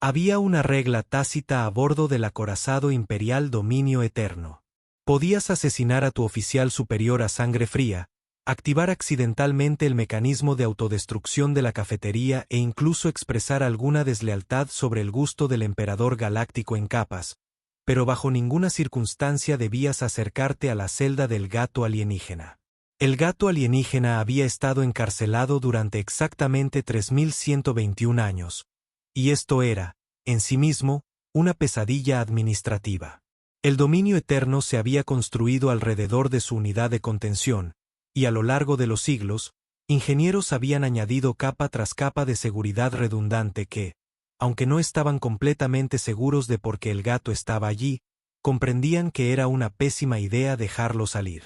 Había una regla tácita a bordo del acorazado imperial Dominio Eterno. Podías asesinar a tu oficial superior a sangre fría, activar accidentalmente el mecanismo de autodestrucción de la cafetería e incluso expresar alguna deslealtad sobre el gusto del emperador galáctico en capas, pero bajo ninguna circunstancia debías acercarte a la celda del gato alienígena. El gato alienígena había estado encarcelado durante exactamente 3121 años, y esto era, en sí mismo, una pesadilla administrativa. El dominio eterno se había construido alrededor de su unidad de contención, y a lo largo de los siglos, ingenieros habían añadido capa tras capa de seguridad redundante que, aunque no estaban completamente seguros de por qué el gato estaba allí, comprendían que era una pésima idea dejarlo salir.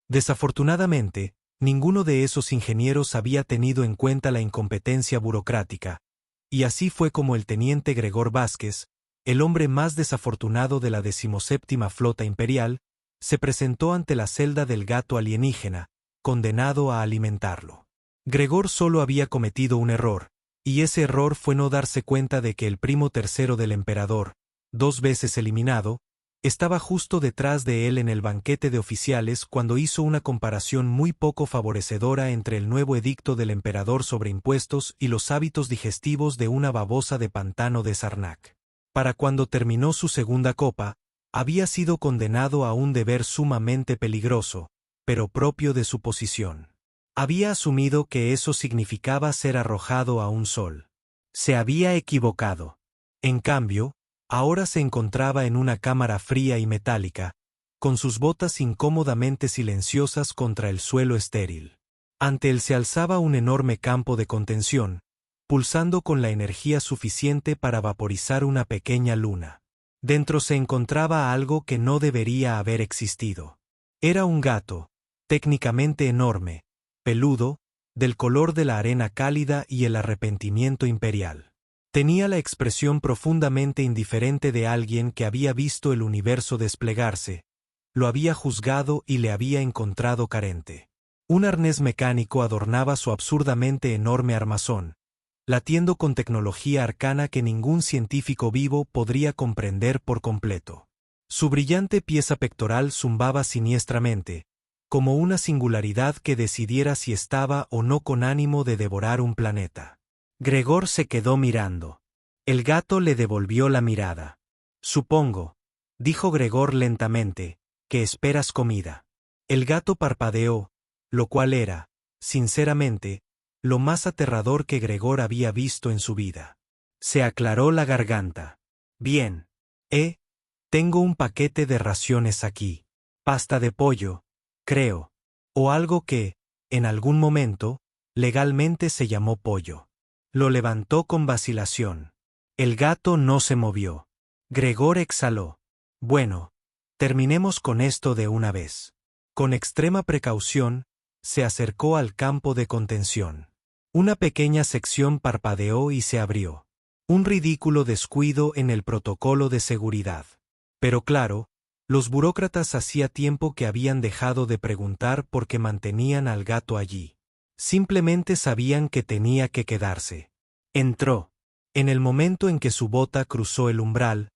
Desafortunadamente, ninguno de esos ingenieros había tenido en cuenta la incompetencia burocrática, y así fue como el teniente Gregor Vázquez, el hombre más desafortunado de la 17ª Flota Imperial, se presentó ante la celda del gato alienígena, condenado a alimentarlo. Gregor solo había cometido un error, y ese error fue no darse cuenta de que el primo tercero del emperador, 2 veces eliminado, estaba justo detrás de él en el banquete de oficiales cuando hizo una comparación muy poco favorecedora entre el nuevo edicto del emperador sobre impuestos y los hábitos digestivos de una babosa de pantano de Sarnak. Para cuando terminó su segunda copa, había sido condenado a un deber sumamente peligroso, pero propio de su posición. Había asumido que eso significaba ser arrojado a un sol. Se había equivocado. En cambio, ahora se encontraba en una cámara fría y metálica, con sus botas incómodamente silenciosas contra el suelo estéril. Ante él se alzaba un enorme campo de contención, pulsando con la energía suficiente para vaporizar una pequeña luna. Dentro se encontraba algo que no debería haber existido. Era un gato, técnicamente enorme, peludo, del color de la arena cálida y el arrepentimiento imperial. Tenía la expresión profundamente indiferente de alguien que había visto el universo desplegarse, lo había juzgado y le había encontrado carente. Un arnés mecánico adornaba su absurdamente enorme armazón, latiendo con tecnología arcana que ningún científico vivo podría comprender por completo. Su brillante pieza pectoral zumbaba siniestramente, como una singularidad que decidiera si estaba o no con ánimo de devorar un planeta. Gregor se quedó mirando. El gato le devolvió la mirada. Supongo, dijo Gregor lentamente, que esperas comida. El gato parpadeó, lo cual era, sinceramente, lo más aterrador que Gregor había visto en su vida. Se aclaró la garganta. Bien. Tengo un paquete de raciones aquí. Pasta de pollo, creo. O algo que, en algún momento, legalmente se llamó pollo. Lo levantó con vacilación. El gato no se movió. Gregor exhaló. Bueno, terminemos con esto de una vez. Con extrema precaución, se acercó al campo de contención. Una pequeña sección parpadeó y se abrió. Un ridículo descuido en el protocolo de seguridad. Pero claro, los burócratas hacía tiempo que habían dejado de preguntar por qué mantenían al gato allí. Simplemente sabían que tenía que quedarse. Entró. En el momento en que su bota cruzó el umbral,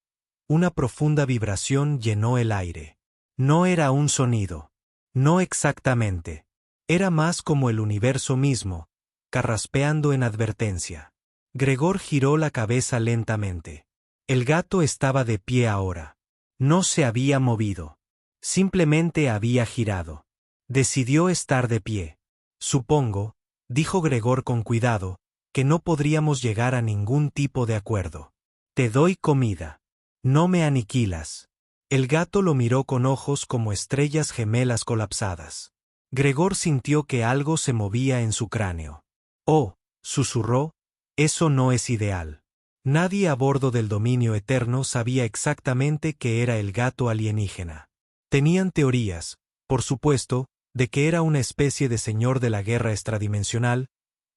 una profunda vibración llenó el aire. No era un sonido. No exactamente. Era más como el universo mismo, carraspeando en advertencia. Gregor giró la cabeza lentamente. El gato estaba de pie ahora. No se había movido. Simplemente había girado. Decidió estar de pie. Supongo, dijo Gregor con cuidado, que no podríamos llegar a ningún tipo de acuerdo. Te doy comida. No me aniquilas. El gato lo miró con ojos como estrellas gemelas colapsadas. Gregor sintió que algo se movía en su cráneo. Oh, susurró, eso no es ideal. Nadie a bordo del dominio eterno sabía exactamente qué era el gato alienígena. Tenían teorías, por supuesto, de que era una especie de señor de la guerra extradimensional,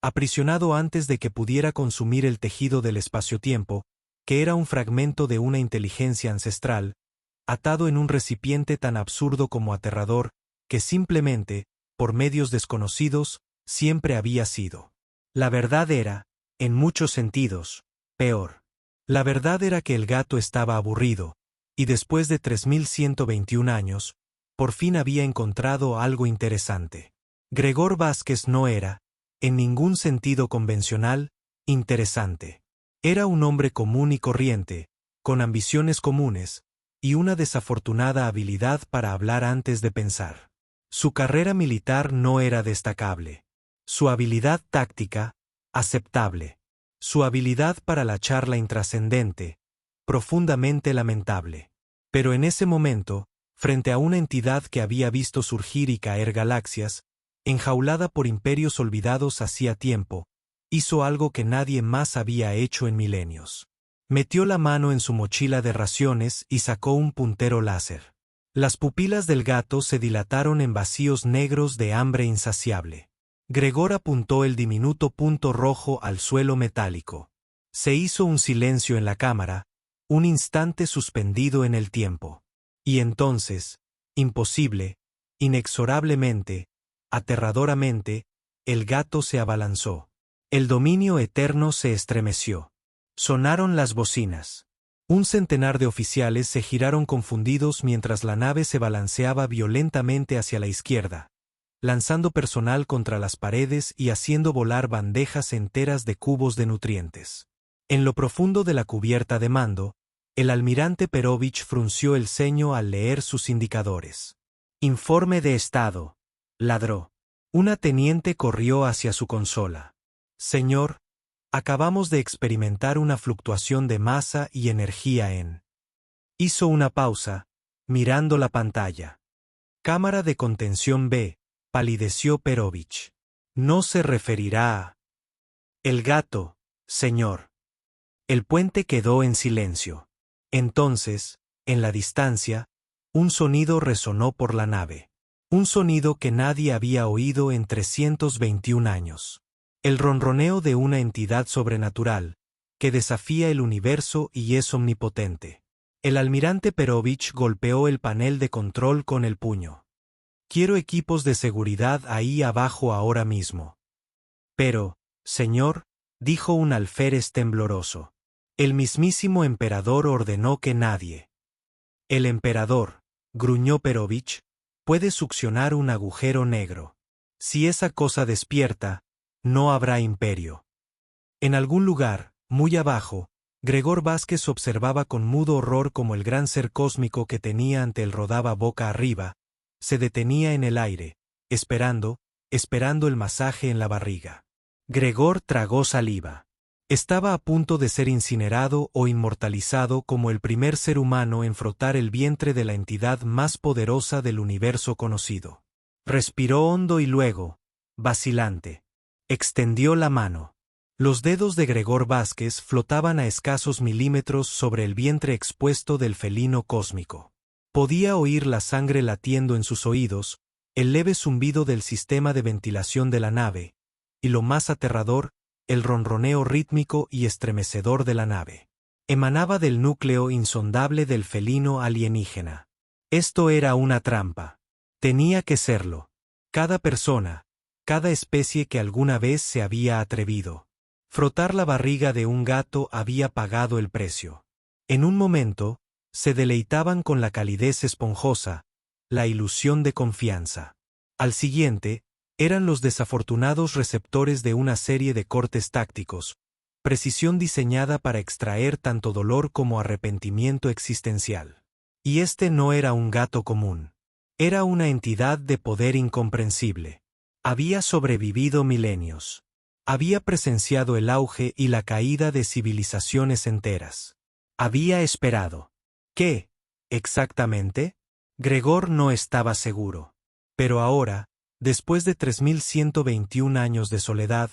aprisionado antes de que pudiera consumir el tejido del espacio-tiempo, que era un fragmento de una inteligencia ancestral, atado en un recipiente tan absurdo como aterrador, que simplemente, por medios desconocidos, siempre había sido. La verdad era, en muchos sentidos, peor. La verdad era que el gato estaba aburrido, y después de 3121 años, por fin había encontrado algo interesante. Gregor Vázquez no era, en ningún sentido convencional, interesante. Era un hombre común y corriente, con ambiciones comunes, y una desafortunada habilidad para hablar antes de pensar. Su carrera militar no era destacable. Su habilidad táctica, aceptable. Su habilidad para la charla intrascendente, profundamente lamentable. Pero en ese momento, frente a una entidad que había visto surgir y caer galaxias, enjaulada por imperios olvidados hacía tiempo, hizo algo que nadie más había hecho en milenios. Metió la mano en su mochila de raciones y sacó un puntero láser. Las pupilas del gato se dilataron en vacíos negros de hambre insaciable. Gregor apuntó el diminuto punto rojo al suelo metálico. Se hizo un silencio en la cámara, un instante suspendido en el tiempo. Y entonces, imposible, inexorablemente, aterradoramente, el gato se abalanzó. El dominio eterno se estremeció. Sonaron las bocinas. Un centenar de oficiales se giraron confundidos mientras la nave se balanceaba violentamente hacia la izquierda, lanzando personal contra las paredes y haciendo volar bandejas enteras de cubos de nutrientes. En lo profundo de la cubierta de mando, el almirante Perovich frunció el ceño al leer sus indicadores. Informe de estado, ladró. Una teniente corrió hacia su consola. Señor, acabamos de experimentar una fluctuación de masa y energía en... Hizo una pausa, mirando la pantalla. Cámara de contención B, palideció Perovich. No se referirá a... El gato, señor. El puente quedó en silencio. Entonces, en la distancia, un sonido resonó por la nave. Un sonido que nadie había oído en 321 años. El ronroneo de una entidad sobrenatural, que desafía el universo y es omnipotente. El almirante Perovich golpeó el panel de control con el puño. Quiero equipos de seguridad ahí abajo ahora mismo. Pero, señor, dijo un alférez tembloroso. El mismísimo emperador ordenó que nadie. El emperador, gruñó Perovich, puede succionar un agujero negro. Si esa cosa despierta, no habrá imperio. En algún lugar, muy abajo, Gregor Vázquez observaba con mudo horror cómo el gran ser cósmico que tenía ante él rodaba boca arriba, se detenía en el aire, esperando el masaje en la barriga. Gregor tragó saliva. Estaba a punto de ser incinerado o inmortalizado como el primer ser humano en frotar el vientre de la entidad más poderosa del universo conocido. Respiró hondo y luego, vacilante, extendió la mano. Los dedos de Gregor Vázquez flotaban a escasos milímetros sobre el vientre expuesto del felino cósmico. Podía oír la sangre latiendo en sus oídos, el leve zumbido del sistema de ventilación de la nave, y lo más aterrador, el ronroneo rítmico y estremecedor de la nave. Emanaba del núcleo insondable del felino alienígena. Esto era una trampa. Tenía que serlo. Cada persona, cada especie que alguna vez se había atrevido. Frotar la barriga de un gato había pagado el precio. En un momento, se deleitaban con la calidez esponjosa, la ilusión de confianza. Al siguiente, eran los desafortunados receptores de una serie de cortes tácticos, precisión diseñada para extraer tanto dolor como arrepentimiento existencial. Y este no era un gato común. Era una entidad de poder incomprensible. Había sobrevivido milenios. Había presenciado el auge y la caída de civilizaciones enteras. Había esperado. ¿Qué, exactamente? Gregor no estaba seguro. Pero ahora, después de 3121 años de soledad,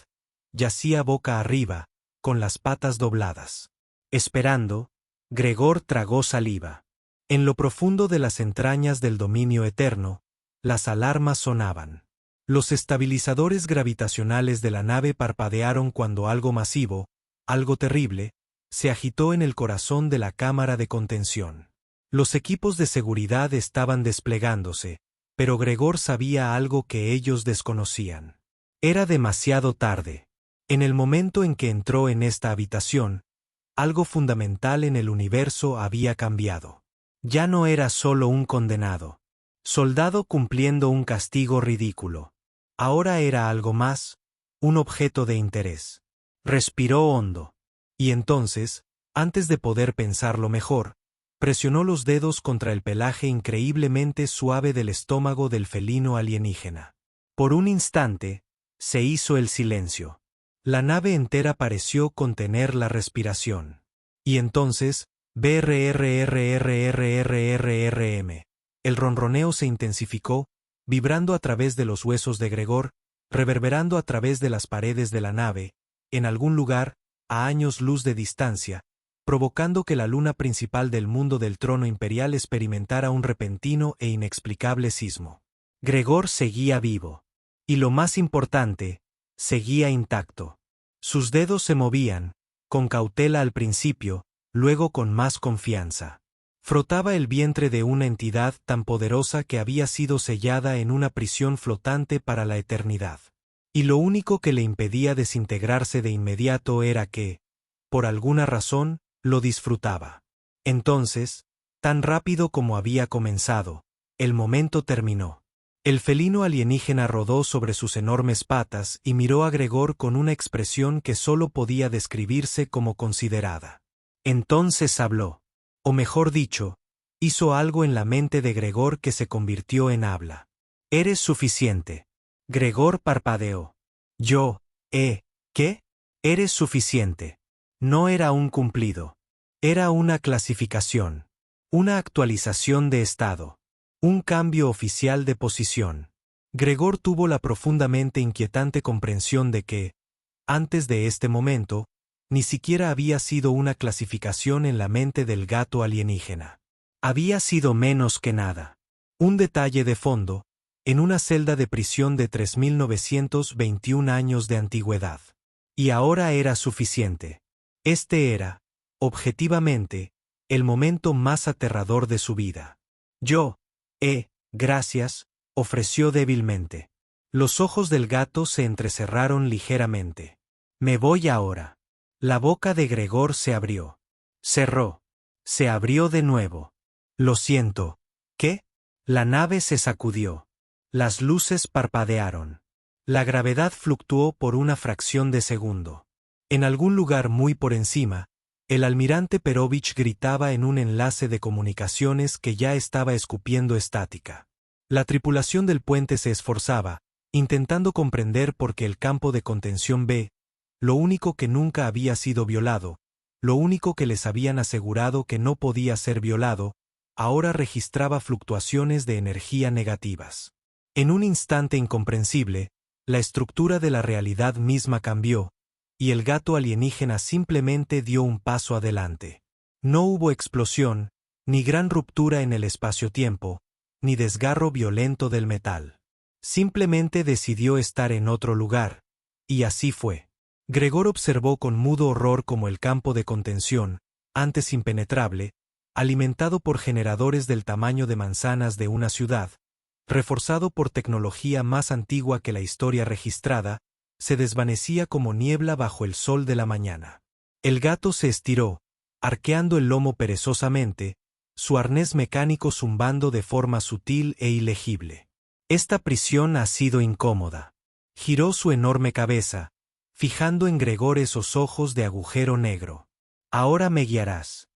yacía boca arriba, con las patas dobladas. Esperando, Gregor tragó saliva. En lo profundo de las entrañas del dominio eterno, las alarmas sonaban. Los estabilizadores gravitacionales de la nave parpadearon cuando algo masivo, algo terrible, se agitó en el corazón de la cámara de contención. Los equipos de seguridad estaban desplegándose, pero Gregor sabía algo que ellos desconocían. Era demasiado tarde. En el momento en que entró en esta habitación, Algo fundamental en el universo había cambiado. Ya no era solo un condenado soldado cumpliendo un castigo ridículo. Ahora era algo más, un objeto de interés. Respiró hondo. Y entonces, antes de poder pensarlo mejor, presionó los dedos contra el pelaje increíblemente suave del estómago del felino alienígena. Por un instante, se hizo el silencio. La nave entera pareció contener la respiración. Y entonces, brrrrrrrrrrm. El ronroneo se intensificó, vibrando a través de los huesos de Gregor, reverberando a través de las paredes de la nave, en algún lugar, a años luz de distancia, provocando que la luna principal del mundo del trono imperial experimentara un repentino e inexplicable sismo. Gregor seguía vivo. Y lo más importante, seguía intacto. Sus dedos se movían, con cautela al principio, luego con más confianza. Frotaba el vientre de una entidad tan poderosa que había sido sellada en una prisión flotante para la eternidad. Y lo único que le impedía desintegrarse de inmediato era que, por alguna razón, lo disfrutaba. Entonces, tan rápido como había comenzado, el momento terminó. El felino alienígena rodó sobre sus enormes patas y miró a Gregor con una expresión que solo podía describirse como considerada. Entonces habló. O mejor dicho, hizo algo en la mente de Gregor que se convirtió en habla. «Eres suficiente». Gregor parpadeó. ¿Qué? Eres suficiente. No era un cumplido. Era una clasificación. Una actualización de estado. Un cambio oficial de posición. Gregor tuvo la profundamente inquietante comprensión de que, antes de este momento, ni siquiera había sido una clasificación en la mente del gato alienígena. Había sido menos que nada. Un detalle de fondo, en una celda de prisión de 3921 años de antigüedad. Y ahora era suficiente. Este era, objetivamente, el momento más aterrador de su vida. Gracias, ofreció débilmente. Los ojos del gato se entrecerraron ligeramente. Me voy ahora. La boca de Gregor se abrió. Cerró. Se abrió de nuevo. Lo siento. ¿Qué? La nave se sacudió. Las luces parpadearon. La gravedad fluctuó por una fracción de segundo. En algún lugar muy por encima, el almirante Perovich gritaba en un enlace de comunicaciones que ya estaba escupiendo estática. La tripulación del puente se esforzaba, intentando comprender por qué el campo de contención B, lo único que nunca había sido violado, lo único que les habían asegurado que no podía ser violado, ahora registraba fluctuaciones de energía negativas. En un instante incomprensible, la estructura de la realidad misma cambió, y el gato alienígena simplemente dio un paso adelante. No hubo explosión, ni gran ruptura en el espacio-tiempo, ni desgarro violento del metal. Simplemente decidió estar en otro lugar, y así fue. Gregor observó con mudo horror cómo el campo de contención, antes impenetrable, alimentado por generadores del tamaño de manzanas de una ciudad, reforzado por tecnología más antigua que la historia registrada, se desvanecía como niebla bajo el sol de la mañana. El gato se estiró, arqueando el lomo perezosamente, su arnés mecánico zumbando de forma sutil e ilegible. Esta prisión ha sido incómoda. Giró su enorme cabeza, fijando en Gregor esos ojos de agujero negro. Ahora me guiarás.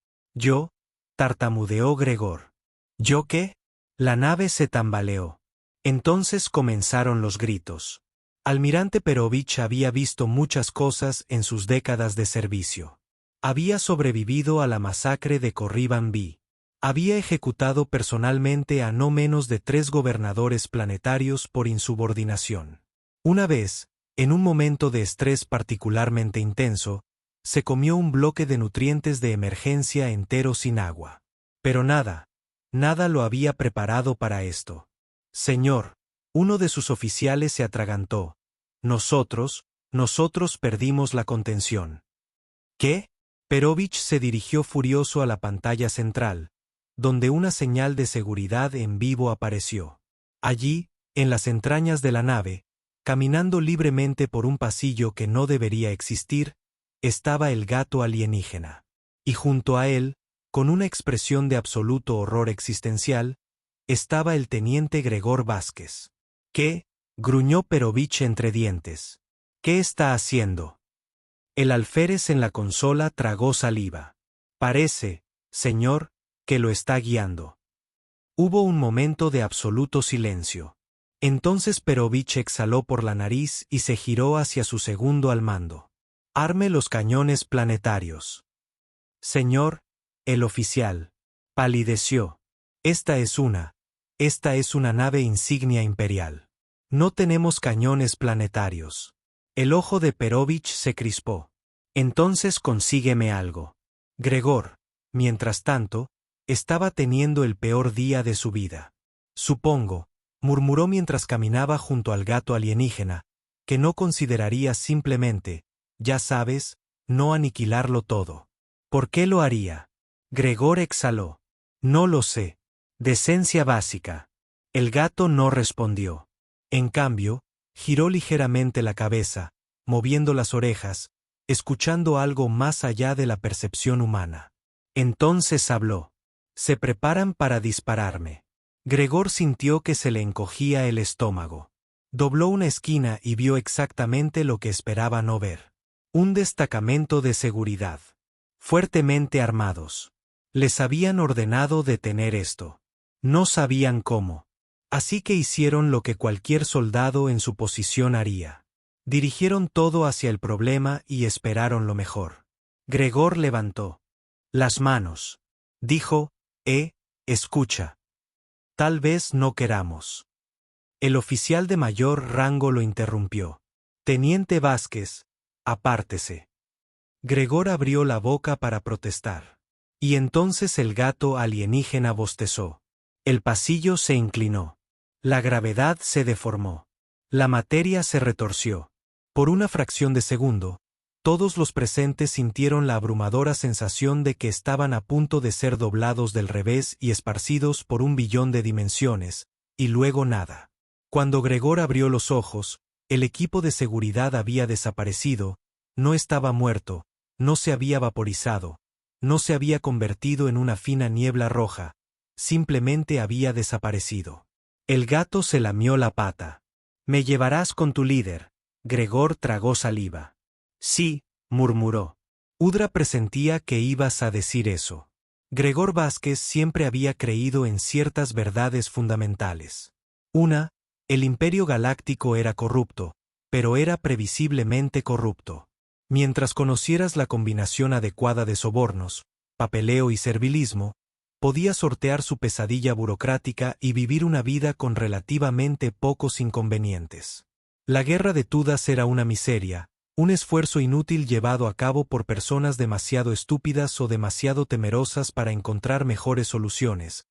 Tartamudeó Gregor. ¿Yo qué? La nave se tambaleó. Entonces comenzaron los gritos. Almirante Perovich había visto muchas cosas en sus décadas de servicio. Había sobrevivido a la masacre de Corriban B. Había ejecutado personalmente a no menos de 3 gobernadores planetarios por insubordinación. Una vez, en un momento de estrés particularmente intenso, se comió un bloque de nutrientes de emergencia entero sin agua. Pero nada lo había preparado para esto. Señor, uno de sus oficiales se atragantó. Nosotros perdimos la contención. ¿Qué? Perovich se dirigió furioso a la pantalla central, donde una señal de seguridad en vivo apareció. Allí, en las entrañas de la nave, caminando libremente por un pasillo que no debería existir, estaba el gato alienígena. y junto a él, con una expresión de absoluto horror existencial, estaba el teniente Gregor Vázquez. ¿Qué? Gruñó Perovich entre dientes. ¿Qué está haciendo? El alférez en la consola tragó saliva. Parece, señor, que lo está guiando. Hubo un momento de absoluto silencio. Entonces Perovich exhaló por la nariz y se giró hacia su segundo al mando. Arme los cañones planetarios. Señor, el oficial. Palideció. Esta es una nave insignia imperial. No tenemos cañones planetarios. El ojo de Perovich se crispó. Entonces consígueme algo. Gregor, mientras tanto, estaba teniendo el peor día de su vida. Supongo, murmuró mientras caminaba junto al gato alienígena, que no consideraría simplemente, ya sabes, no aniquilarlo todo. ¿Por qué lo haría? Gregor exhaló. No lo sé. Decencia básica. El gato no respondió. En cambio, giró ligeramente la cabeza, moviendo las orejas, escuchando algo más allá de la percepción humana. Entonces habló. Se preparan para dispararme. Gregor sintió que se le encogía el estómago. Dobló una esquina y vio exactamente lo que esperaba no ver. Un destacamento de seguridad. Fuertemente armados. Les habían ordenado detener esto. No sabían cómo. Así que hicieron lo que cualquier soldado en su posición haría. Dirigieron todo hacia el problema y esperaron lo mejor. Gregor levantó las manos. Dijo, escucha. Tal vez no queramos. El oficial de mayor rango lo interrumpió. Teniente Vázquez, apártese. Gregor abrió la boca para protestar. Y entonces el gato alienígena bostezó. El pasillo se inclinó. La gravedad se deformó. La materia se retorció. Por una fracción de segundo, todos los presentes sintieron la abrumadora sensación de que estaban a punto de ser doblados del revés y esparcidos por 1.000.000.000 de dimensiones, y luego nada. Cuando Gregor abrió los ojos, el equipo de seguridad había desaparecido, no estaba muerto, no se había vaporizado, no se había convertido en una fina niebla roja, simplemente había desaparecido. El gato se lamió la pata. «Me llevarás con tu líder». Gregor tragó saliva. «Sí», murmuró. Udra presentía que ibas a decir eso. Gregor Vázquez siempre había creído en ciertas verdades fundamentales. Una, el Imperio Galáctico era corrupto, pero era previsiblemente corrupto. Mientras conocieras la combinación adecuada de sobornos, papeleo y servilismo, podías sortear su pesadilla burocrática y vivir una vida con relativamente pocos inconvenientes. La guerra de Tudas era una miseria, un esfuerzo inútil llevado a cabo por personas demasiado estúpidas o demasiado temerosas para encontrar mejores soluciones,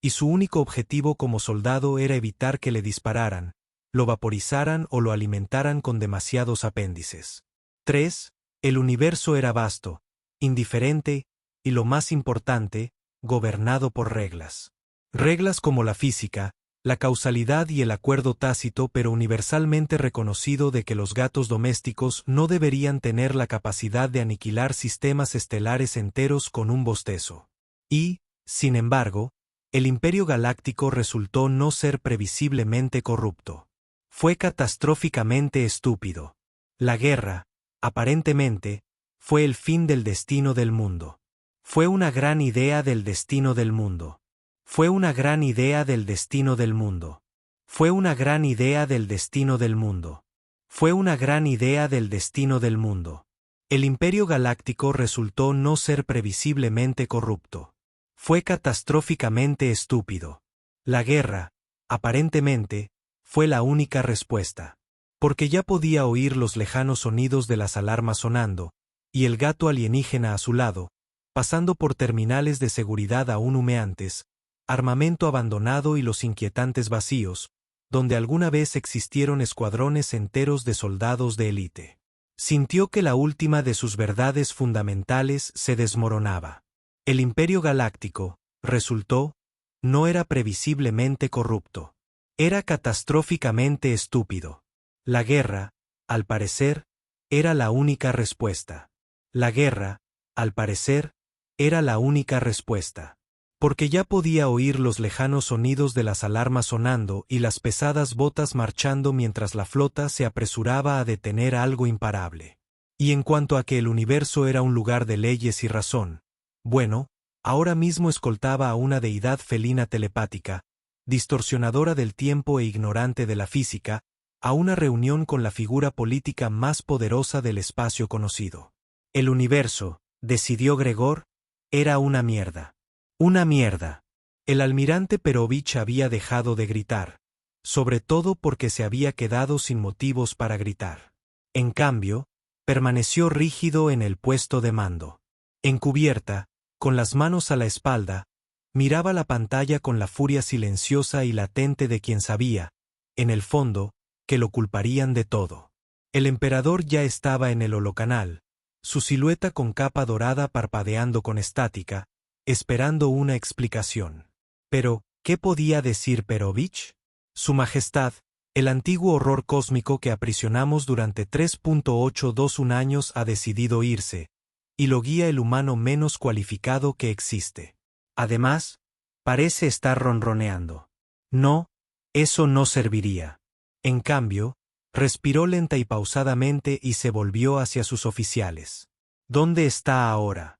y su único objetivo como soldado era evitar que le dispararan, lo vaporizaran o lo alimentaran con demasiados apéndices. 3. El universo era vasto, indiferente, y lo más importante, gobernado por reglas. Reglas como la física, la causalidad y el acuerdo tácito pero universalmente reconocido de que los gatos domésticos no deberían tener la capacidad de aniquilar sistemas estelares enteros con un bostezo. Y, sin embargo, el Imperio Galáctico resultó no ser previsiblemente corrupto. Fue catastróficamente estúpido. La guerra, aparentemente, fue el fin del destino del mundo. Fue una gran idea del destino del mundo. Fue una gran idea del destino del mundo. Fue una gran idea del destino del mundo. Fue una gran idea del destino del mundo. El Imperio Galáctico resultó no ser previsiblemente corrupto. Fue catastróficamente estúpido. La guerra, aparentemente, fue la única respuesta. Porque ya podía oír los lejanos sonidos de las alarmas sonando, y el gato alienígena a su lado, pasando por terminales de seguridad aún humeantes, armamento abandonado y los inquietantes vacíos, donde alguna vez existieron escuadrones enteros de soldados de élite. Sintió que la última de sus verdades fundamentales se desmoronaba. El Imperio Galáctico, resultó, no era previsiblemente corrupto. Era catastróficamente estúpido. La guerra, al parecer, era la única respuesta. La guerra, al parecer, era la única respuesta. Porque ya podía oír los lejanos sonidos de las alarmas sonando y las pesadas botas marchando mientras la flota se apresuraba a detener algo imparable. Y en cuanto a que el universo era un lugar de leyes y razón, bueno, ahora mismo escoltaba a una deidad felina telepática, distorsionadora del tiempo e ignorante de la física, a una reunión con la figura política más poderosa del espacio conocido. El universo, decidió Gregor, era una mierda. Una mierda. El almirante Perovich había dejado de gritar, sobre todo porque se había quedado sin motivos para gritar. En cambio, permaneció rígido en el puesto de mando. En cubierta, con las manos a la espalda, miraba la pantalla con la furia silenciosa y latente de quien sabía, en el fondo, que lo culparían de todo. El emperador ya estaba en el holocanal, su silueta con capa dorada parpadeando con estática, esperando una explicación. Pero, ¿qué podía decir Perovich? Su Majestad, el antiguo horror cósmico que aprisionamos durante 3.821 años ha decidido irse, y lo guía el humano menos cualificado que existe. Además, parece estar ronroneando. No, eso no serviría. En cambio, respiró lenta y pausadamente y se volvió hacia sus oficiales. ¿Dónde está ahora?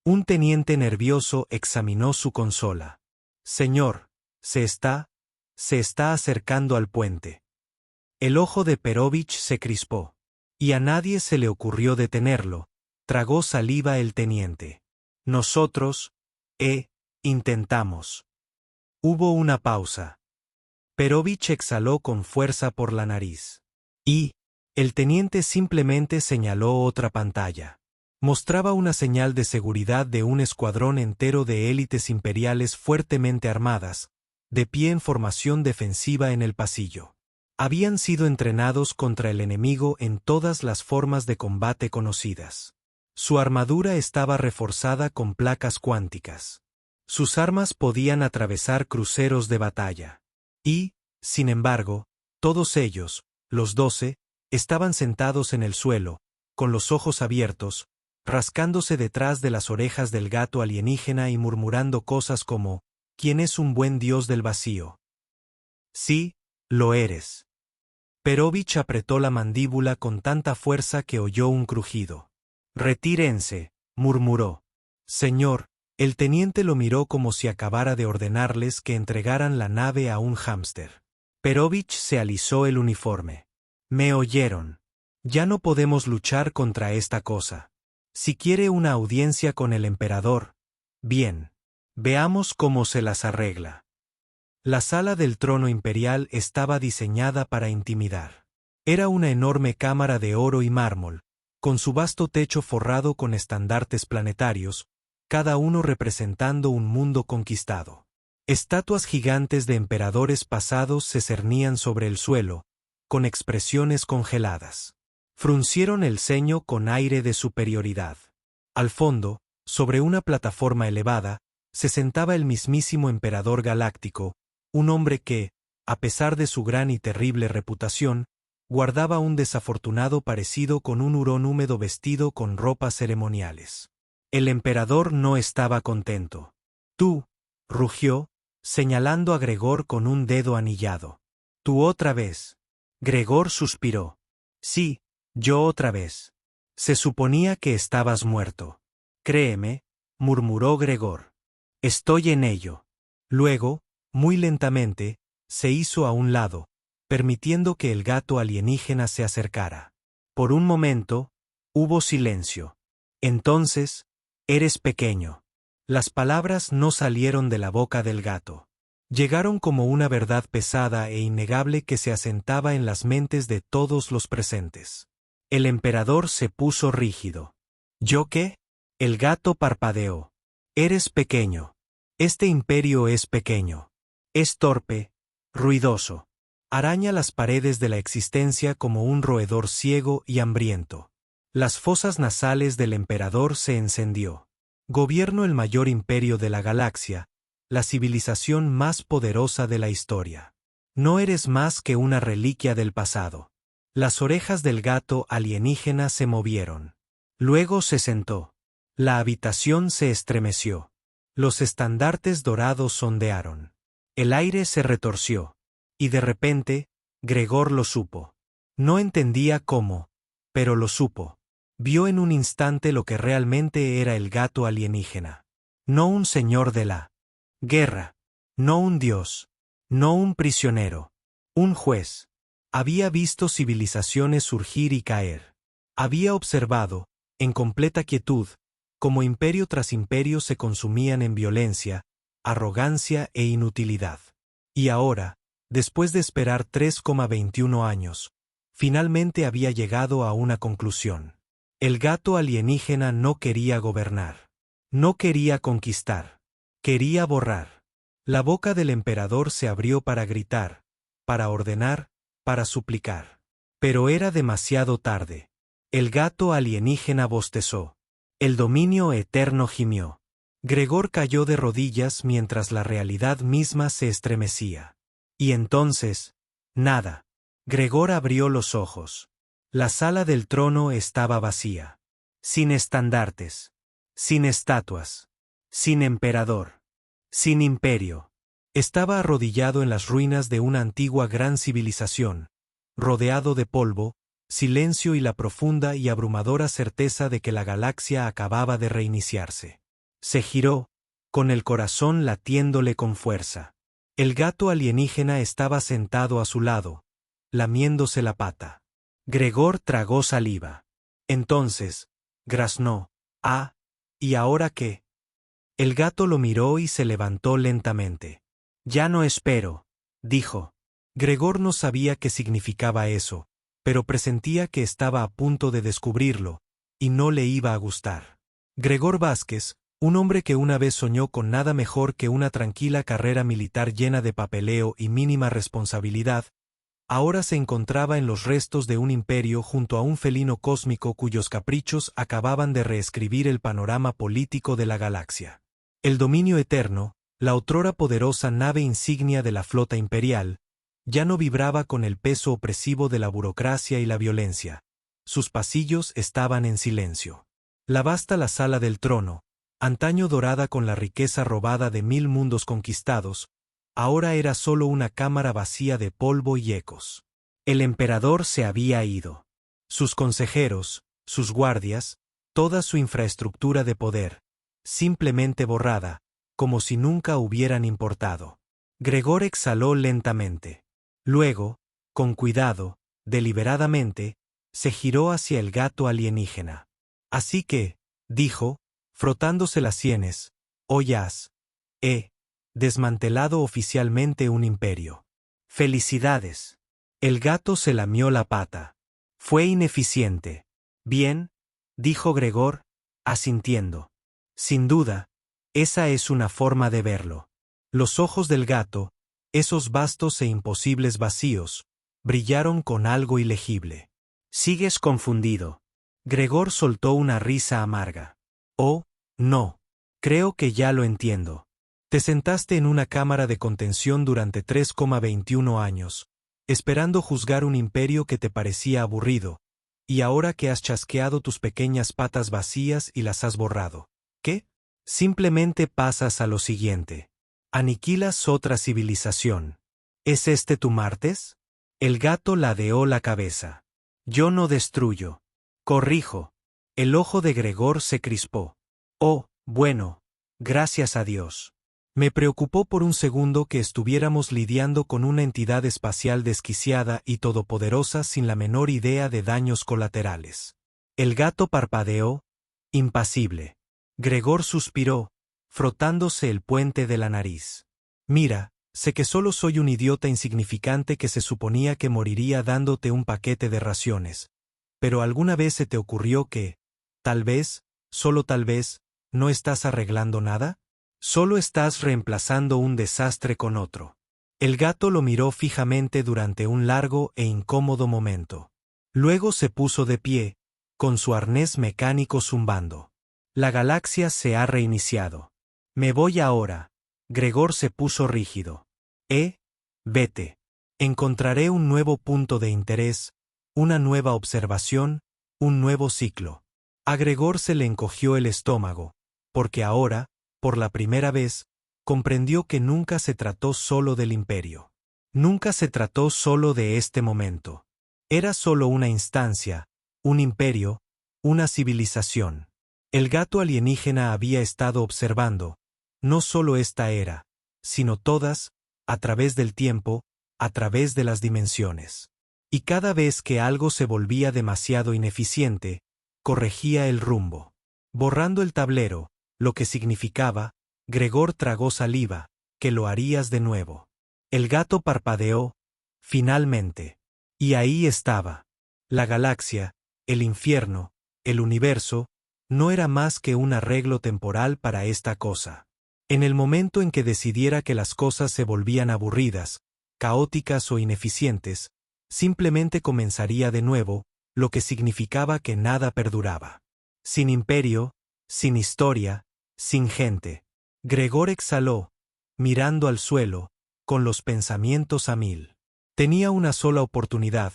Un teniente nervioso examinó su consola. Señor, se está acercando al puente. El ojo de Perovich se crispó. Y a nadie se le ocurrió detenerlo. Tragó saliva el teniente. Nosotros, intentamos. Hubo una pausa. Perovich exhaló con fuerza por la nariz. Y, el teniente simplemente señaló otra pantalla. Mostraba una señal de seguridad de un escuadrón entero de élites imperiales fuertemente armadas, de pie en formación defensiva en el pasillo. Habían sido entrenados contra el enemigo en todas las formas de combate conocidas. Su armadura estaba reforzada con placas cuánticas. Sus armas podían atravesar cruceros de batalla. Y, sin embargo, todos ellos, los 12, estaban sentados en el suelo, con los ojos abiertos, rascándose detrás de las orejas del gato alienígena y murmurando cosas como, ¿quién es un buen dios del vacío? Sí, lo eres. Perovich apretó la mandíbula con tanta fuerza que oyó un crujido. Retírense, murmuró. Señor, el teniente lo miró como si acabara de ordenarles que entregaran la nave a un hámster. Perovich se alisó el uniforme. Me oyeron. Ya no podemos luchar contra esta cosa. Si quiere una audiencia con el emperador, bien. Veamos cómo se las arregla. La sala del trono imperial estaba diseñada para intimidar. Era una enorme cámara de oro y mármol, con su vasto techo forrado con estandartes planetarios, cada uno representando un mundo conquistado. Estatuas gigantes de emperadores pasados se cernían sobre el suelo, con expresiones congeladas. Fruncieron el ceño con aire de superioridad. Al fondo, sobre una plataforma elevada, se sentaba el mismísimo emperador galáctico, un hombre que, a pesar de su gran y terrible reputación, guardaba un desafortunado parecido con un hurón húmedo vestido con ropas ceremoniales. El emperador no estaba contento. Tú, rugió, señalando a Gregor con un dedo anillado. Tú otra vez. Gregor suspiró. Sí, yo otra vez. Se suponía que estabas muerto. Créeme, murmuró Gregor. Estoy en ello. Luego, muy lentamente, se hizo a un lado, permitiendo que el gato alienígena se acercara. Por un momento, hubo silencio. Entonces, eres pequeño. Las palabras no salieron de la boca del gato. Llegaron como una verdad pesada e innegable que se asentaba en las mentes de todos los presentes. El emperador se puso rígido. ¿Yo qué? El gato parpadeó. Eres pequeño. Este imperio es pequeño. Es torpe, ruidoso. Araña las paredes de la existencia como un roedor ciego y hambriento. Las fosas nasales del emperador se encendió. Gobierno el mayor imperio de la galaxia, la civilización más poderosa de la historia. No eres más que una reliquia del pasado. Las orejas del gato alienígena se movieron. Luego se sentó. La habitación se estremeció. Los estandartes dorados ondearon. El aire se retorció. Y de repente, Gregor lo supo. No entendía cómo, pero lo supo. Vio en un instante lo que realmente era el gato alienígena. No un señor de la guerra. No un dios. No un prisionero. Un juez. Había visto civilizaciones surgir y caer. Había observado, en completa quietud, cómo imperio tras imperio se consumían en violencia, arrogancia e inutilidad. Y ahora, después de esperar 3,21 años, finalmente había llegado a una conclusión. El gato alienígena no quería gobernar. No quería conquistar. Quería borrar. La boca del emperador se abrió para gritar, para ordenar, para suplicar. Pero era demasiado tarde. El gato alienígena bostezó. El dominio eterno gimió. Gregor cayó de rodillas mientras la realidad misma se estremecía. Y entonces, nada. Gregor abrió los ojos. La sala del trono estaba vacía. Sin estandartes. Sin estatuas. Sin emperador. Sin imperio. Estaba arrodillado en las ruinas de una antigua gran civilización, rodeado de polvo, silencio y la profunda y abrumadora certeza de que la galaxia acababa de reiniciarse. Se giró, con el corazón latiéndole con fuerza. El gato alienígena estaba sentado a su lado, lamiéndose la pata. Gregor tragó saliva. Entonces, graznó, «Ah, ¿y ahora qué?» El gato lo miró y se levantó lentamente. «Ya no espero», dijo. Gregor no sabía qué significaba eso, pero presentía que estaba a punto de descubrirlo, y no le iba a gustar. Gregor Vázquez, un hombre que una vez soñó con nada mejor que una tranquila carrera militar llena de papeleo y mínima responsabilidad, ahora se encontraba en los restos de un imperio junto a un felino cósmico cuyos caprichos acababan de reescribir el panorama político de la galaxia. El dominio eterno, la otrora poderosa nave insignia de la flota imperial, ya no vibraba con el peso opresivo de la burocracia y la violencia. Sus pasillos estaban en silencio. La sala del trono, antaño dorada con la riqueza robada de 1000 mundos conquistados, ahora era solo una cámara vacía de polvo y ecos. El emperador se había ido. Sus consejeros, sus guardias, toda su infraestructura de poder, simplemente borrada, como si nunca hubieran importado. Gregor exhaló lentamente. Luego, con cuidado, deliberadamente, se giró hacia el gato alienígena. Así que, dijo, frotándose las sienes, «Oyas, he desmantelado oficialmente un imperio. ¡Felicidades!». El gato se lamió la pata. «Fue ineficiente». «Bien», dijo Gregor, asintiendo. «Sin duda, esa es una forma de verlo». Los ojos del gato, esos vastos e imposibles vacíos, brillaron con algo ilegible. «Sigues confundido». Gregor soltó una risa amarga. «Oh, no. Creo que ya lo entiendo. Te sentaste en una cámara de contención durante 3,21 años, esperando juzgar un imperio que te parecía aburrido, y ahora que has chasqueado tus pequeñas patas vacías y las has borrado, ¿qué? Simplemente pasas a lo siguiente. Aniquilas otra civilización. ¿Es este tu martes?» El gato ladeó la cabeza. «Yo no destruyo. Corrijo». El ojo de Gregor se crispó. «Oh, bueno, gracias a Dios». Me preocupó por un segundo que estuviéramos lidiando con una entidad espacial desquiciada y todopoderosa sin la menor idea de daños colaterales. El gato parpadeó, impasible. Gregor suspiró, frotándose el puente de la nariz. «Mira, sé que solo soy un idiota insignificante que se suponía que moriría dándote un paquete de raciones. Pero ¿alguna vez se te ocurrió que, tal vez, solo tal vez, no estás arreglando nada? Solo estás reemplazando un desastre con otro». El gato lo miró fijamente durante un largo e incómodo momento. Luego se puso de pie, con su arnés mecánico zumbando. «La galaxia se ha reiniciado. Me voy ahora». Gregor se puso rígido. Vete. Encontraré un nuevo punto de interés, una nueva observación, un nuevo ciclo. A Gregor se le encogió el estómago, porque ahora, por la primera vez, comprendió que nunca se trató solo del imperio. Nunca se trató solo de este momento. Era solo una instancia, un imperio, una civilización. El gato alienígena había estado observando, no solo esta era, sino todas, a través del tiempo, a través de las dimensiones. Y cada vez que algo se volvía demasiado ineficiente, corregía el rumbo. Borrando el tablero, lo que significaba, Gregor tragó saliva, que lo harías de nuevo. El gato parpadeó, finalmente. Y ahí estaba. La galaxia, el infierno, el universo, no era más que un arreglo temporal para esta cosa. En el momento en que decidiera que las cosas se volvían aburridas, caóticas o ineficientes, simplemente comenzaría de nuevo, lo que significaba que nada perduraba. Sin imperio, sin historia, sin gente. Gregor exhaló, mirando al suelo, con los pensamientos a mil. Tenía una sola oportunidad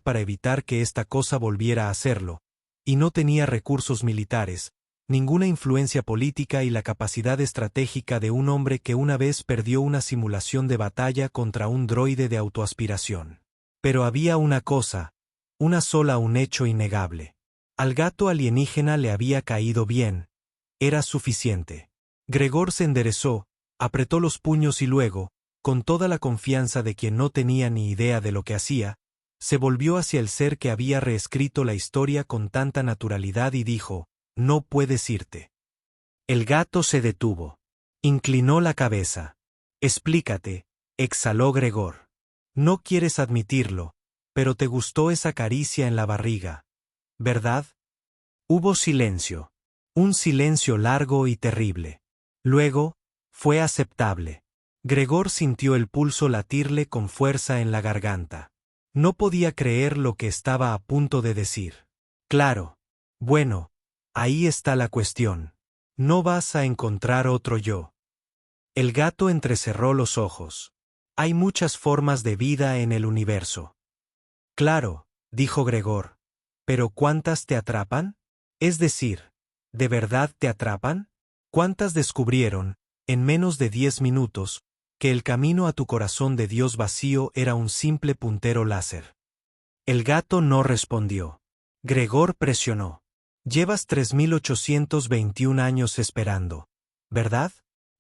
para evitar que esta cosa volviera a hacerlo, y no tenía recursos militares, ninguna influencia política y la capacidad estratégica de un hombre que una vez perdió una simulación de batalla contra un droide de autoaspiración. Pero había una cosa, un hecho innegable. Al gato alienígena le había caído bien. Era suficiente. Gregor se enderezó, apretó los puños y luego, con toda la confianza de quien no tenía ni idea de lo que hacía, se volvió hacia el ser que había reescrito la historia con tanta naturalidad y dijo: «No puedes irte». El gato se detuvo. Inclinó la cabeza. «Explícate», exhaló Gregor. «No quieres admitirlo, pero te gustó esa caricia en la barriga, ¿verdad?» Hubo silencio. Un silencio largo y terrible. Luego, fue aceptable. Gregor sintió el pulso latirle con fuerza en la garganta. No podía creer lo que estaba a punto de decir. Claro. Bueno, ahí está la cuestión. No vas a encontrar otro yo. El gato entrecerró los ojos. Hay muchas formas de vida en el universo. Claro, dijo Gregor. ¿Pero cuántas te atrapan? Es decir, ¿de verdad te atrapan? ¿Cuántas descubrieron, en menos de 10 minutos, que el camino a tu corazón de Dios vacío era un simple puntero láser? El gato no respondió. Gregor presionó. Llevas 3821 años esperando, ¿verdad?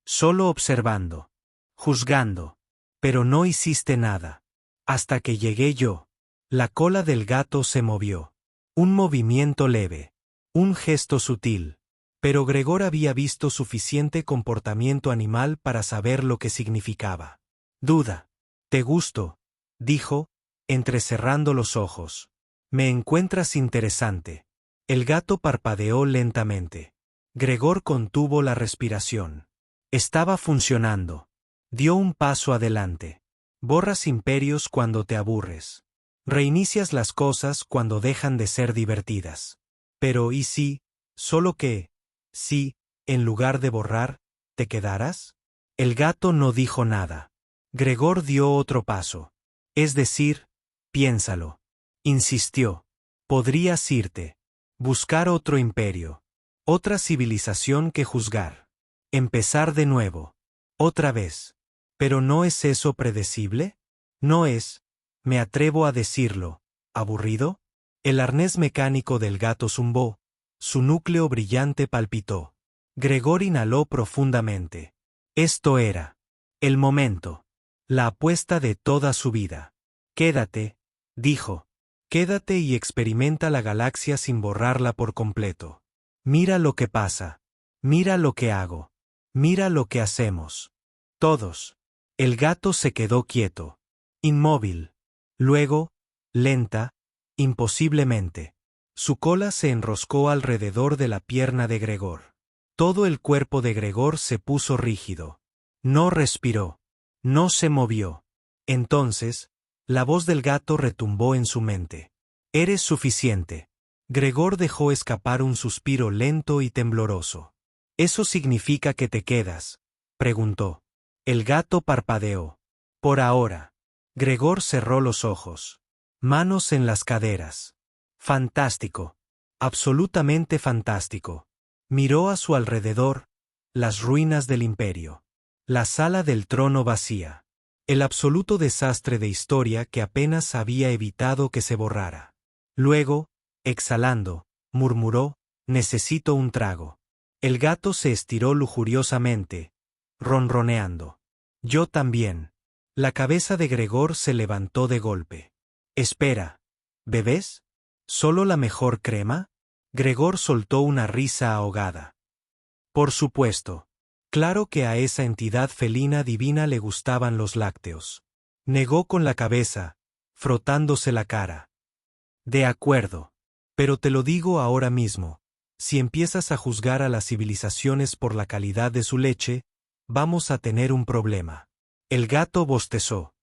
Solo observando. Juzgando. Pero no hiciste nada. Hasta que llegué yo. La cola del gato se movió. Un movimiento leve. Un gesto sutil. Pero Gregor había visto suficiente comportamiento animal para saber lo que significaba. Duda. Te gusto, dijo, entrecerrando los ojos. Me encuentras interesante. El gato parpadeó lentamente. Gregor contuvo la respiración. Estaba funcionando. Dio un paso adelante. Borras imperios cuando te aburres. Reinicias las cosas cuando dejan de ser divertidas. Pero ¿y si, solo que, si, en lugar de borrar, te quedaras? El gato no dijo nada. Gregor dio otro paso. Es decir, piénsalo. Insistió. Podrías irte. Buscar otro imperio. Otra civilización que juzgar. Empezar de nuevo. Otra vez. ¿Pero no es eso predecible? ¿No es, me atrevo a decirlo, aburrido? El arnés mecánico del gato zumbó. Su núcleo brillante palpitó. Gregor inhaló profundamente. Esto era el momento. La apuesta de toda su vida. Quédate, dijo. Quédate y experimenta la galaxia sin borrarla por completo. Mira lo que pasa. Mira lo que hago. Mira lo que hacemos. Todos. El gato se quedó quieto. Inmóvil. Luego, lenta, imposiblemente. Su cola se enroscó alrededor de la pierna de Gregor. Todo el cuerpo de Gregor se puso rígido. No respiró. No se movió. Entonces, la voz del gato retumbó en su mente. Eres suficiente. Gregor dejó escapar un suspiro lento y tembloroso. ¿Eso significa que te quedas?, preguntó. El gato parpadeó. Por ahora. Gregor cerró los ojos. Manos en las caderas. Fantástico. Absolutamente fantástico. Miró a su alrededor, las ruinas del imperio. La sala del trono vacía. El absoluto desastre de historia que apenas había evitado que se borrara. Luego, exhalando, murmuró, necesito un trago. El gato se estiró lujuriosamente, ronroneando. Yo también. La cabeza de Gregor se levantó de golpe. Espera. ¿Bebés? ¿Solo la mejor crema? Gregor soltó una risa ahogada. Por supuesto. Claro que a esa entidad felina divina le gustaban los lácteos. Negó con la cabeza, frotándose la cara. De acuerdo. Pero te lo digo ahora mismo, si empiezas a juzgar a las civilizaciones por la calidad de su leche, vamos a tener un problema. El gato bostezó.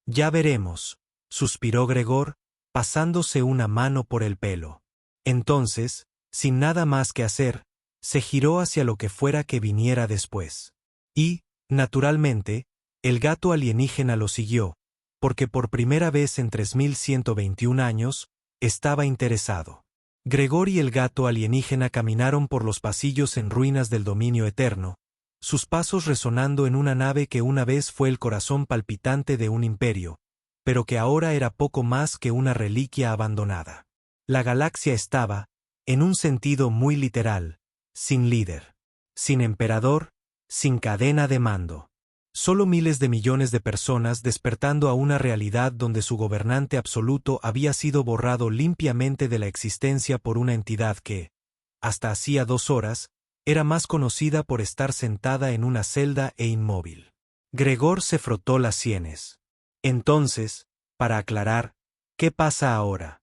Ya veremos, suspiró Gregor, pasándose una mano por el pelo. Entonces, sin nada más que hacer, se giró hacia lo que fuera que viniera después. Y, naturalmente, el gato alienígena lo siguió, porque por primera vez en 3121 años, estaba interesado. Gregor y el gato alienígena caminaron por los pasillos en ruinas del dominio eterno, sus pasos resonando en una nave que una vez fue el corazón palpitante de un imperio, pero que ahora era poco más que una reliquia abandonada. La galaxia estaba, en un sentido muy literal, sin líder, sin emperador, sin cadena de mando. Solo miles de millones de personas despertando a una realidad donde su gobernante absoluto había sido borrado limpiamente de la existencia por una entidad que, hasta hacía 2 horas, era más conocida por estar sentada en una celda e inmóvil. Gregor se frotó las sienes. Entonces, para aclarar, ¿qué pasa ahora?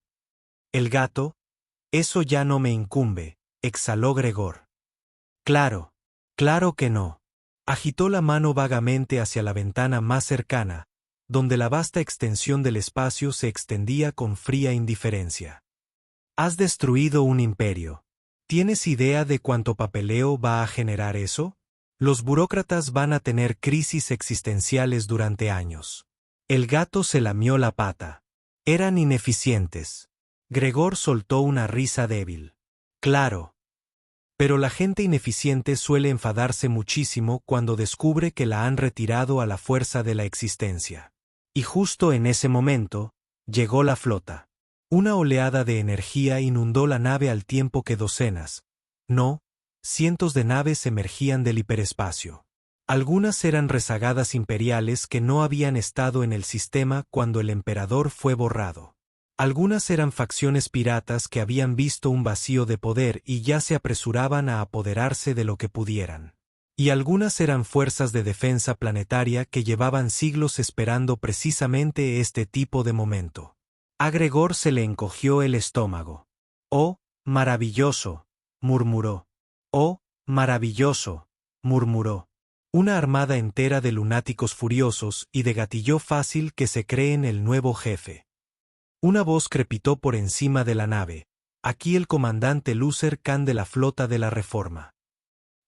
El gato, eso ya no me incumbe, exhaló Gregor. Claro, claro que no. Agitó la mano vagamente hacia la ventana más cercana, donde la vasta extensión del espacio se extendía con fría indiferencia. Has destruido un imperio. ¿Tienes idea de cuánto papeleo va a generar eso? Los burócratas van a tener crisis existenciales durante años. El gato se lamió la pata. Eran ineficientes. Gregor soltó una risa débil. Claro. Pero la gente ineficiente suele enfadarse muchísimo cuando descubre que la han retirado a la fuerza de la existencia. Y justo en ese momento, llegó la flota. Una oleada de energía inundó la nave al tiempo que docenas, no, cientos de naves emergían del hiperespacio. Algunas eran rezagadas imperiales que no habían estado en el sistema cuando el emperador fue borrado. Algunas eran facciones piratas que habían visto un vacío de poder y ya se apresuraban a apoderarse de lo que pudieran. Y algunas eran fuerzas de defensa planetaria que llevaban siglos esperando precisamente este tipo de momento. A Gregor se le encogió el estómago. «Oh, maravilloso», murmuró. «Oh, maravilloso», murmuró. Una armada entera de lunáticos furiosos y de gatillo fácil que se creen el nuevo jefe. Una voz crepitó por encima de la nave. Aquí el comandante Lucer Khan de la flota de la Reforma.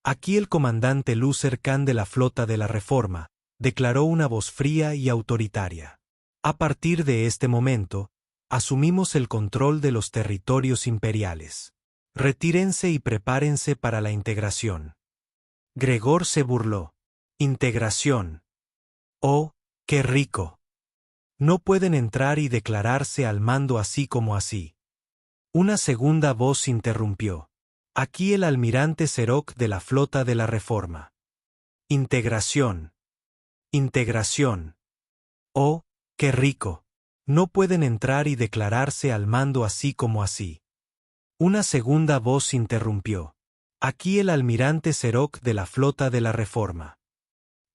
Aquí el comandante Lucer Khan de la flota de la Reforma, declaró una voz fría y autoritaria. A partir de este momento, asumimos el control de los territorios imperiales. Retírense y prepárense para la integración. Gregor se burló. Integración. Oh, qué rico. No pueden entrar y declararse al mando así como así. Una segunda voz interrumpió. Aquí el almirante Serok de la flota de la Reforma. Integración. Integración. Oh, qué rico. No pueden entrar y declararse al mando así como así. Una segunda voz interrumpió. Aquí el almirante Serok de la flota de la Reforma.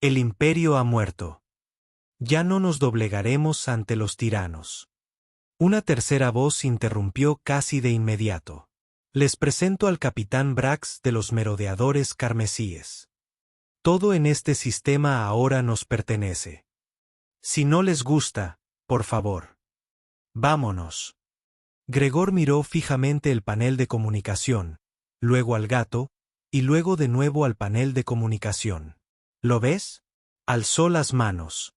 El imperio ha muerto. Ya no nos doblegaremos ante los tiranos. Una tercera voz interrumpió casi de inmediato. Les presento al capitán Brax de los merodeadores carmesíes. Todo en este sistema ahora nos pertenece. Si no les gusta, por favor. Vámonos. Gregor miró fijamente el panel de comunicación, luego al gato, y luego de nuevo al panel de comunicación. ¿Lo ves? Alzó las manos.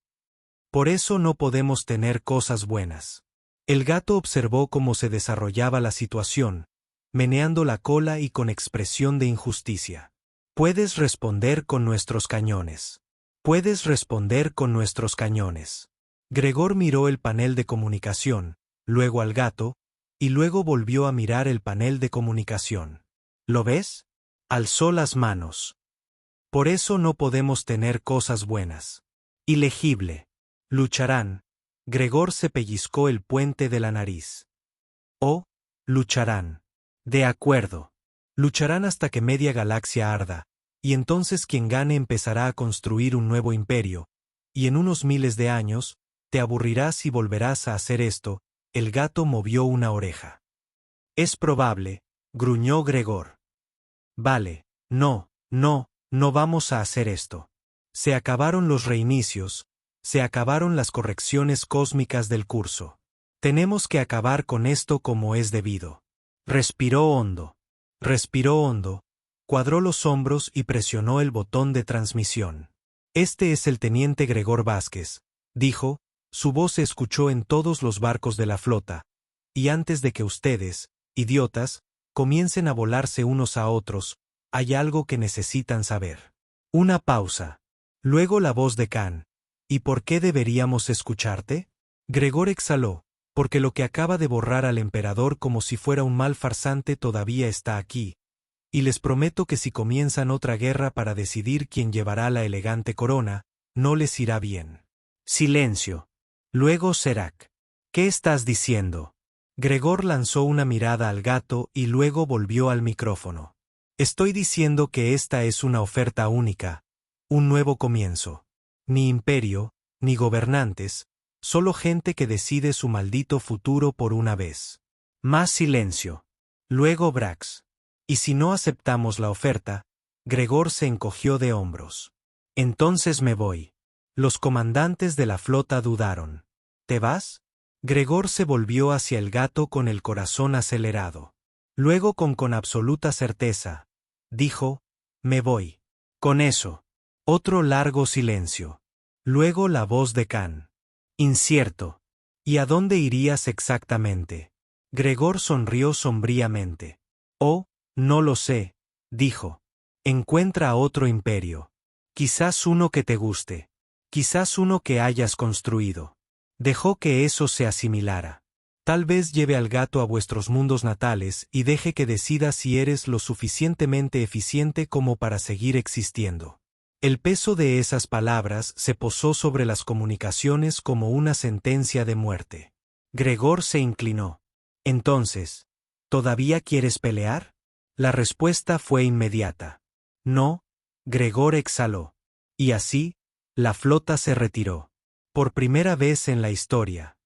Por eso no podemos tener cosas buenas. El gato observó cómo se desarrollaba la situación, meneando la cola y con expresión de injusticia. Puedes responder con nuestros cañones. Puedes responder con nuestros cañones. Gregor miró el panel de comunicación, luego al gato, y luego volvió a mirar el panel de comunicación. ¿Lo ves? Alzó las manos. Por eso no podemos tener cosas buenas. Ilegible. Lucharán. Gregor se pellizcó el puente de la nariz. Oh, lucharán. De acuerdo. Lucharán hasta que media galaxia arda, y entonces quien gane empezará a construir un nuevo imperio, y en unos miles de años, te aburrirás y volverás a hacer esto. El gato movió una oreja. Es probable, gruñó Gregor. Vale, no vamos a hacer esto. Se acabaron los reinicios, se acabaron las correcciones cósmicas del curso. Tenemos que acabar con esto como es debido. Respiró hondo, cuadró los hombros y presionó el botón de transmisión. Este es el teniente Gregor Vázquez, dijo, su voz se escuchó en todos los barcos de la flota, y antes de que ustedes, idiotas, comiencen a volarse unos a otros, hay algo que necesitan saber. Una pausa. Luego la voz de Khan. ¿Y por qué deberíamos escucharte? Gregor exhaló, porque lo que acaba de borrar al emperador como si fuera un mal farsante todavía está aquí, y les prometo que si comienzan otra guerra para decidir quién llevará la elegante corona, no les irá bien. Silencio. Luego Serac. ¿Qué estás diciendo? Gregor lanzó una mirada al gato y luego volvió al micrófono. Estoy diciendo que esta es una oferta única, un nuevo comienzo. Ni imperio, ni gobernantes, solo gente que decide su maldito futuro por una vez. Más silencio. Luego Brax. ¿Y si no aceptamos la oferta? Gregor se encogió de hombros. Entonces me voy. Los comandantes de la flota dudaron. ¿Te vas? Gregor se volvió hacia el gato con el corazón acelerado. Luego con absoluta certeza, dijo, me voy. Con eso. Otro largo silencio. Luego la voz de Khan. Incierto. ¿Y a dónde irías exactamente? Gregor sonrió sombríamente. Oh, no lo sé, dijo. Encuentra otro imperio. Quizás uno que te guste. Quizás uno que hayas construido. Dejó que eso se asimilara. Tal vez lleve al gato a vuestros mundos natales y deje que decida si eres lo suficientemente eficiente como para seguir existiendo. El peso de esas palabras se posó sobre las comunicaciones como una sentencia de muerte. Gregor se inclinó. Entonces, ¿todavía quieres pelear? La respuesta fue inmediata. No, Gregor exhaló. Y así, la flota se retiró. Por primera vez en la historia,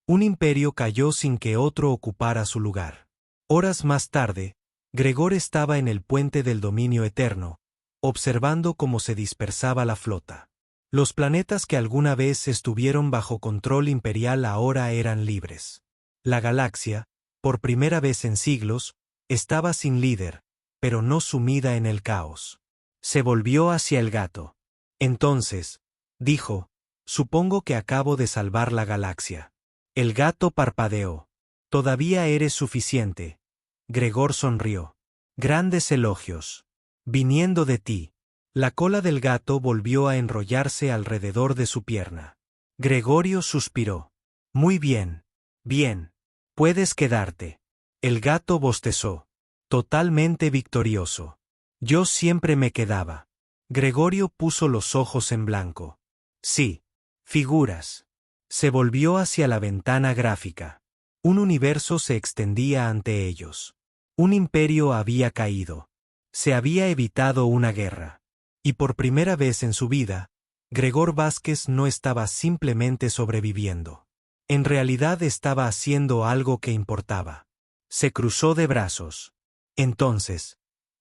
un imperio cayó sin que otro ocupara su lugar. Horas más tarde, Gregor estaba en el puente del dominio eterno, observando cómo se dispersaba la flota. Los planetas que alguna vez estuvieron bajo control imperial ahora eran libres. La galaxia, por primera vez en siglos, estaba sin líder, pero no sumida en el caos. Se volvió hacia el gato. Entonces, dijo, supongo que acabo de salvar la galaxia. El gato parpadeó. Todavía eres suficiente. Gregor sonrió. Grandes elogios. Viniendo de ti. La cola del gato volvió a enrollarse alrededor de su pierna. Gregorio suspiró. Muy bien. Bien. Puedes quedarte. El gato bostezó. Totalmente victorioso. Yo siempre me quedaba. Gregorio puso los ojos en blanco. Sí. Figuras. Se volvió hacia la ventana gráfica. Un universo se extendía ante ellos. Un imperio había caído. Se había evitado una guerra. Y por primera vez en su vida, Gregor Vázquez no estaba simplemente sobreviviendo. En realidad estaba haciendo algo que importaba. Se cruzó de brazos. Entonces,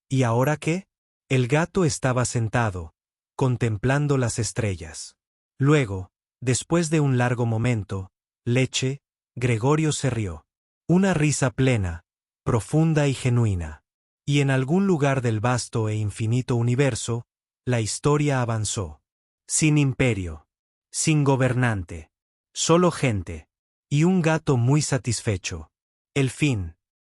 ¿y ahora qué? El gato estaba sentado, contemplando las estrellas. Luego, después de un largo momento, leche, Gregorio se rió. Una risa plena, profunda y genuina. Y en algún lugar del vasto e infinito universo, la historia avanzó. Sin imperio. Sin gobernante. Solo gente. Y un gato muy satisfecho. El fin.